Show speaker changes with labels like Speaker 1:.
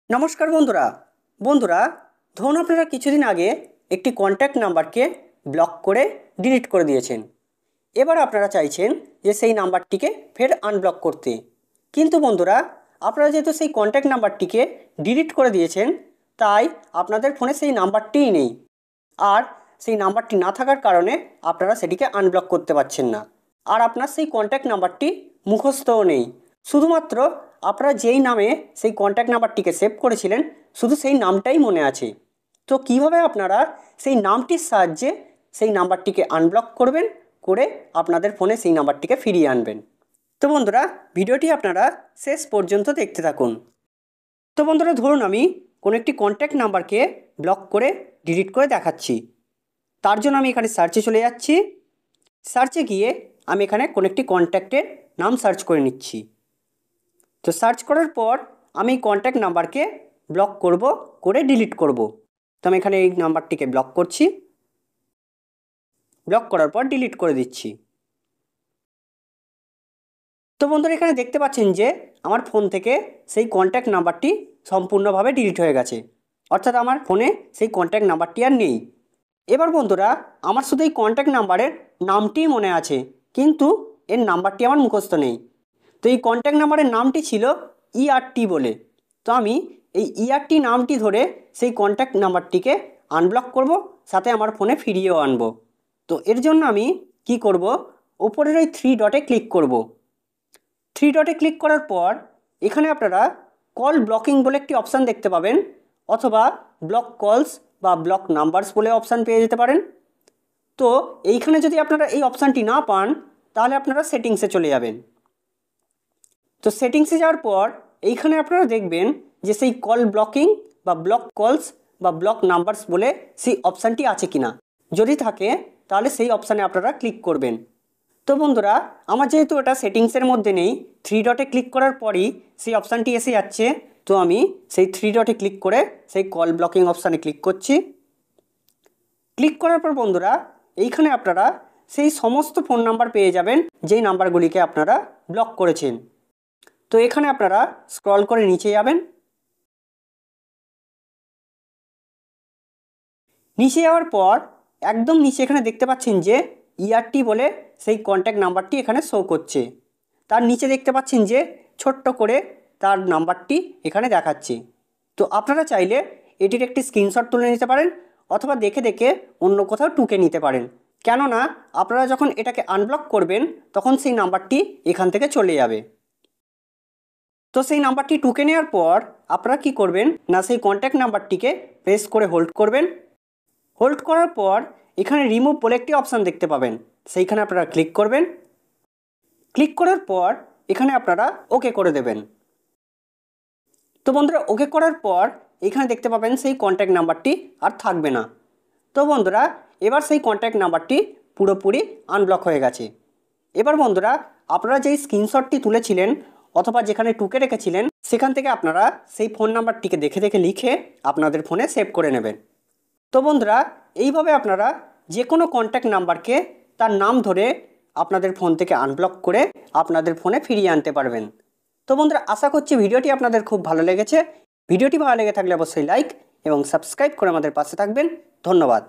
Speaker 1: নমস্কার বন্ধুরা বন্ধুরা ধরুন আপনারা কিছুদিন আগে একটি কন্ট্যাক্ট নাম্বারকে ব্লক করে ডিলিট করে দিয়েছেন। এবার আপনারা চাইছেন যে সেই নাম্বারটিকে ফের আনব্লক করতে, কিন্তু বন্ধুরা আপনারা যেহেতু সেই কন্ট্যাক্ট নাম্বারটিকে ডিলিট করে দিয়েছেন তাই আপনাদের ফোনে সেই নাম্বারটিই নেই, আর সেই নাম্বারটি না থাকার কারণে আপনারা সেটিকে আনব্লক করতে পারছেন না। আর আপনার সেই কন্ট্যাক্ট নাম্বারটি মুখস্থও নেই, শুধুমাত্র আপনারা যেই নামে সেই কন্ট্যাক্ট নাম্বারটিকে সেভ করেছিলেন শুধু সেই নামটাই মনে আছে। তো কিভাবে আপনারা সেই নামটির সাহায্যে সেই নাম্বারটিকে আনব্লক করবেন, করে আপনাদের ফোনে সেই নাম্বারটিকে ফিরিয়ে আনবেন। তো বন্ধুরা ভিডিওটি আপনারা শেষ পর্যন্ত দেখতে থাকুন। তো বন্ধুরা ধরুন আমি কোনো একটি কন্ট্যাক্ট নাম্বারকে ব্লক করে ডিলিট করে দেখাচ্ছি। তার জন্য আমি এখানে সার্চে চলে যাচ্ছি। সার্চে গিয়ে আমি এখানে কোনো একটি কন্ট্যাক্টের নাম সার্চ করে নিচ্ছি। তো সার্চ করার পর আমি কন্ট্যাক্ট নাম্বারকে ব্লক করব, করে ডিলিট করব। তো আমি এখানে এই নাম্বারটিকে ব্লক করছি, ব্লক করার পর ডিলিট করে দিচ্ছি। তো বন্ধুরা এখানে দেখতে পাচ্ছেন যে আমার ফোন থেকে সেই কন্ট্যাক্ট নাম্বারটি সম্পূর্ণভাবে ডিলিট হয়ে গেছে, অর্থাৎ আমার ফোনে সেই কন্ট্যাক্ট নাম্বারটি আর নেই। এবার বন্ধুরা আমার শুধু এই কন্ট্যাক্ট নাম্বারের নামটিই মনে আছে, কিন্তু এর নাম্বারটি আমার মুখস্থ নেই। তো এই কন্ট্যাক্ট নাম্বারের নামটি ছিল ERT বলে। তো আমি এই ERT নামটি ধরে সেই কন্ট্যাক্ট নাম্বারটিকে আনব্লক করব, সাথে আমার ফোনে ফিরিয়েও আনব। তো এর জন্য আমি কি করব, ওপরের ওই 3 ডটে ক্লিক করব। 3 ডটে ক্লিক করার পর এখানে আপনারা কল ব্লকিং বলে একটি অপশান দেখতে পাবেন, অথবা ব্লক কলস বা ব্লক নাম্বারস বলে অপশান পেয়ে যেতে পারেন। তো এইখানে যদি আপনারা এই অপশানটি না পান তাহলে আপনারা সেটিংসে চলে যাবেন। তো সেটিংসে যাওয়ার পর এইখানে আপনারা দেখবেন যে সেই কল ব্লকিং বা ব্লক কলস বা ব্লক নাম্বারস বলে সেই অপশানটি আছে কিনা। যদি থাকে তাহলে সেই অপশানে আপনারা ক্লিক করবেন। তো বন্ধুরা আমার যেহেতু এটা সেটিংসের মধ্যে নেই, 3 ডটে ক্লিক করার পরই সেই অপশানটি এসে যাচ্ছে। তো আমি সেই 3 ডটে ক্লিক করে সেই কল ব্লকিং অপশানে ক্লিক করছি। ক্লিক করার পর বন্ধুরা এইখানে আপনারা সেই সমস্ত ফোন নাম্বার পেয়ে যাবেন যেই নাম্বারগুলিকে আপনারা ব্লক করেছেন। তো এখানে আপনারা স্ক্রল করে নিচে যাবেন। নিচে যাওয়ার পর একদম নিচে এখানে দেখতে পাচ্ছেন যে ERT বলে সেই কন্ট্যাক্ট নাম্বারটি এখানে শো করছে। তার নিচে দেখতে পাচ্ছেন যে ছোট্ট করে তার নাম্বারটি এখানে দেখাচ্ছে। তো আপনারা চাইলে এটির একটি স্ক্রিনশট তুলে নিতে পারেন, অথবা দেখে দেখে অন্য কোথাও টুকে নিতে পারেন, কেননা আপনারা যখন এটাকে আনব্লক করবেন তখন সেই নাম্বারটি এখান থেকে চলে যাবে। তো সেই নাম্বারটি টুকে নেওয়ার পর আপনারা কি করবেন না, সেই কন্ট্যাক্ট নাম্বারটিকে প্রেস করে হোল্ড করবেন। হোল্ড করার পর এখানে রিমুভ বলে একটি অপশান দেখতে পাবেন, সেইখানে আপনারা ক্লিক করবেন। ক্লিক করার পর এখানে আপনারা ওকে করে দেবেন। তো বন্ধুরা ওকে করার পর এখানে দেখতে পাবেন সেই কন্ট্যাক্ট নাম্বারটি আর থাকবে না। তো বন্ধুরা এবার সেই কন্ট্যাক্ট নাম্বারটি পুরোপুরি আনব্লক হয়ে গেছে। এবার বন্ধুরা আপনারা যেই স্ক্রিনশটটি তুলেছিলেন অথবা যেখানে টুকে রেখেছিলেন সেখান থেকে আপনারা সেই ফোন নাম্বারটিকে দেখে দেখে লিখে আপনাদের ফোনে সেভ করে নেবেন। তো বন্ধুরা এইভাবে আপনারা যে কোনো কন্ট্যাক্ট নাম্বারকে তার নাম ধরে আপনাদের ফোন থেকে আনব্লক করে আপনাদের ফোনে ফিরিয়ে আনতে পারবেন। তো বন্ধুরা আশা করছি ভিডিওটি আপনাদের খুব ভালো লেগেছে। ভিডিওটি ভালো লেগে থাকলে অবশ্যই লাইক এবং সাবস্ক্রাইব করে আমাদের পাশে থাকবেন। ধন্যবাদ।